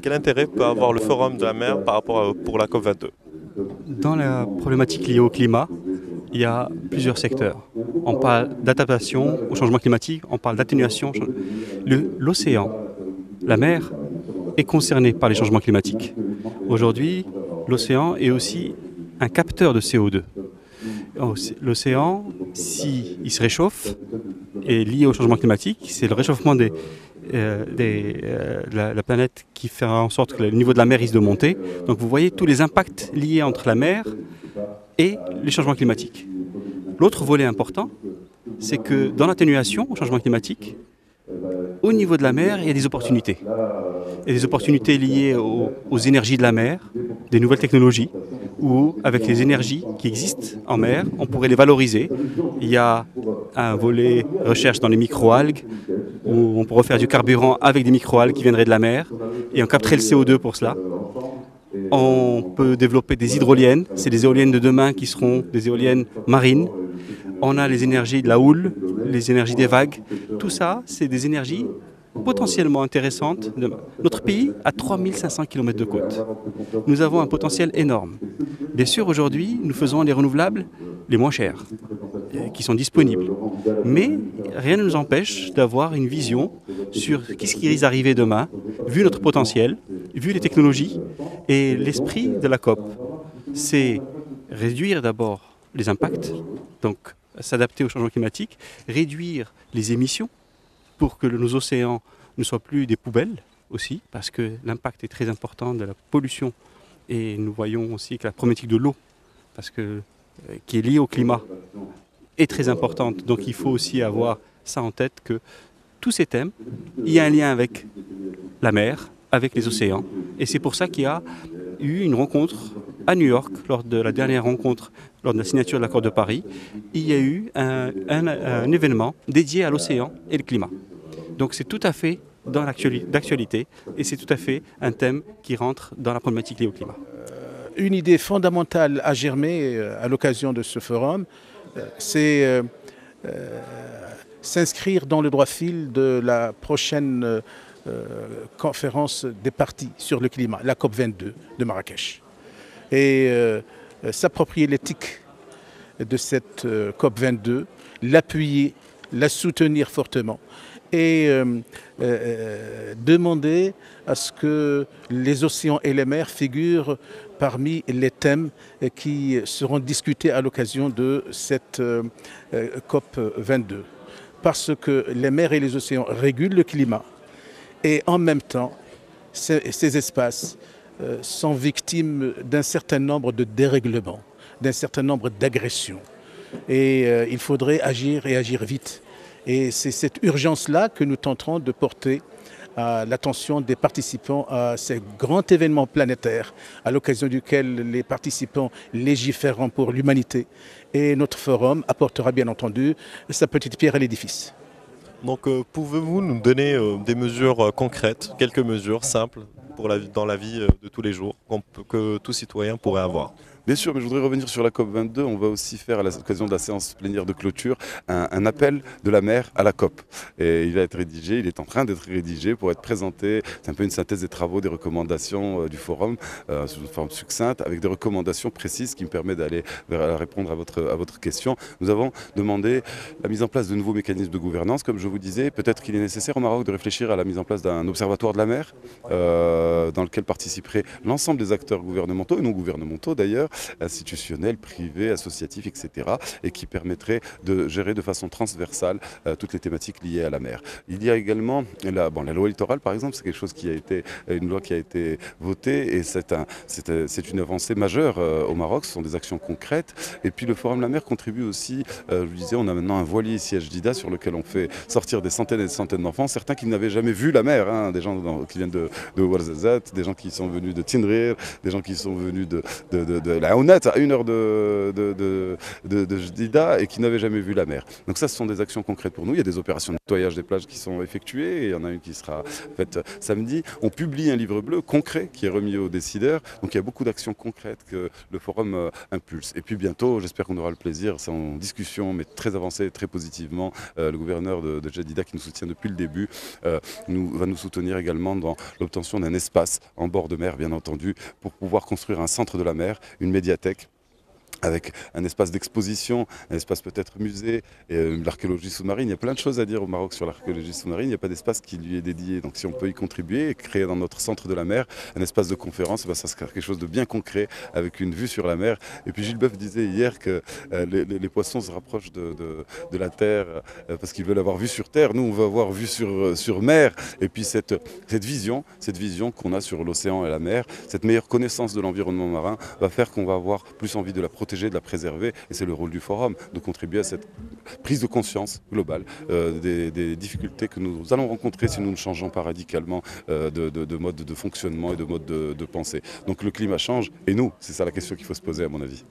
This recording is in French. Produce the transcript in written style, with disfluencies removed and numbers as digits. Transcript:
quel intérêt peut avoir le Forum de la mer par rapport pour la COP22? Dans la problématique liée au climat, il y a plusieurs secteurs. On parle d'adaptation au changement climatique, on parle d'atténuation. L'océan, la mer, est concerné par les changements climatiques. Aujourd'hui, l'océan est aussi un capteur de CO2. L'océan, s'il se réchauffe, est lié au changement climatique. C'est le réchauffement de la planète qui fera en sorte que le niveau de la mer risque de monter. Donc vous voyez tous les impacts liés entre la mer et les changements climatiques. L'autre volet important, c'est que dans l'atténuation au changement climatique, au niveau de la mer, il y a des opportunités. Il y a des opportunités liées aux énergies de la mer, des nouvelles technologies, ou avec les énergies qui existent en mer, on pourrait les valoriser. Il y a un volet recherche dans les microalgues, où on pourrait faire du carburant avec des microalgues qui viendraient de la mer, et on capterait le CO2 pour cela. On peut développer des hydroliennes, c'est des éoliennes de demain qui seront des éoliennes marines. On a les énergies de la houle, les énergies des vagues. Tout ça, c'est des énergies potentiellement intéressantes. Notre pays a 3500 km de côte. Nous avons un potentiel énorme. Bien sûr, aujourd'hui, nous faisons les renouvelables les moins chers, qui sont disponibles. Mais rien ne nous empêche d'avoir une vision sur ce qui risque d'arriver demain, vu notre potentiel, vu les technologies et l'esprit de la COP. C'est réduire d'abord les impacts, donc s'adapter au changement climatique, réduire les émissions pour que nos océans ne soient plus des poubelles aussi, parce que l'impact est très important de la pollution. Et nous voyons aussi que la problématique de l'eau, qui est liée au climat, est très importante. Donc il faut aussi avoir ça en tête, que tous ces thèmes, il y a un lien avec la mer, avec les océans. Et c'est pour ça qu'il y a eu une rencontre à New York, lors de la dernière rencontre, lors de la signature de l'accord de Paris. Il y a eu un événement dédié à l'océan et le climat. Donc c'est tout à fait dans l'actualité et c'est tout à fait un thème qui rentre dans la problématique liée au climat. Une idée fondamentale à germer à l'occasion de ce forum, c'est s'inscrire dans le droit fil de la prochaine conférence des parties sur le climat, la COP22 de Marrakech. Et s'approprier l'éthique de cette COP22, l'appuyer, la soutenir fortement et demander à ce que les océans et les mers figurent parmi les thèmes qui seront discutés à l'occasion de cette COP22. Parce que les mers et les océans régulent le climat et en même temps, ces espaces sont victimes d'un certain nombre de dérèglements, d'un certain nombre d'agressions. Et il faudrait agir et agir vite. Et c'est cette urgence-là que nous tenterons de porter à l'attention des participants à ces grands événements planétaires à l'occasion duquel les participants légiféreront pour l'humanité. Et notre forum apportera bien entendu sa petite pierre à l'édifice. Donc pouvez-vous nous donner des mesures concrètes, quelques mesures simples dans la vie de tous les jours que tout citoyen pourrait avoir? Bien sûr, mais je voudrais revenir sur la COP22. On va aussi faire à l'occasion de la séance plénière de clôture un appel de la mer à la COP. Et il va être rédigé, il est en train d'être rédigé pour être présenté. C'est un peu une synthèse des travaux, des recommandations du forum sous une forme succincte, avec des recommandations précises qui me permettent d'aller répondre à votre question. Nous avons demandé la mise en place de nouveaux mécanismes de gouvernance. Comme je vous disais, peut-être qu'il est nécessaire au Maroc de réfléchir à la mise en place d'un observatoire de la mer dans lequel participeraient l'ensemble des acteurs gouvernementaux et non gouvernementaux d'ailleurs, institutionnels, privés, associatifs, etc. et qui permettrait de gérer de façon transversale toutes les thématiques liées à la mer. Il y a également la loi littorale, par exemple, c'est quelque chose qui a été une loi qui a été votée et c'est une avancée majeure au Maroc. Ce sont des actions concrètes. Et puis le Forum de la mer contribue aussi. Je vous disais, on a maintenant un voilier ici à Jdida sur lequel on fait sortir des centaines et des centaines d'enfants, certains qui n'avaient jamais vu la mer, hein, des gens qui viennent de Ouarzazate, des gens qui sont venus de Tinrir, des gens qui sont venus de la Honnête, à 1 heure de Jdida et qui n'avaient jamais vu la mer. Donc ça, ce sont des actions concrètes pour nous. Il y a des opérations de nettoyage des plages qui sont effectuées et il y en a une qui sera faite samedi. On publie un livre bleu concret qui est remis aux décideurs. Donc il y a beaucoup d'actions concrètes que le forum impulse. Et puis bientôt, j'espère qu'on aura le plaisir, c'est en discussion, mais très avancée, très positivement, le gouverneur de Jdida qui nous soutient depuis le début va nous soutenir également dans l'obtention d'un espace en bord de mer, bien entendu, pour pouvoir construire un centre de la mer, une médiathèque, avec un espace d'exposition, un espace peut-être musée, et l'archéologie sous-marine. Il y a plein de choses à dire au Maroc sur l'archéologie sous-marine. Il n'y a pas d'espace qui lui est dédié. Donc si on peut y contribuer et créer dans notre centre de la mer un espace de conférence, ça sera quelque chose de bien concret avec une vue sur la mer. Et puis Gilles Boeuf disait hier que les poissons se rapprochent de la terre parce qu'ils veulent avoir vue sur terre. Nous, on veut avoir vue sur mer. Et puis cette vision qu'on a sur l'océan et la mer, cette meilleure connaissance de l'environnement marin va faire qu'on va avoir plus envie de la protéger, de la préserver, et c'est le rôle du forum de contribuer à cette prise de conscience globale des difficultés que nous allons rencontrer si nous ne changeons pas radicalement de mode de fonctionnement et de mode de pensée. Donc le climat change, et nous, c'est ça la question qu'il faut se poser à mon avis.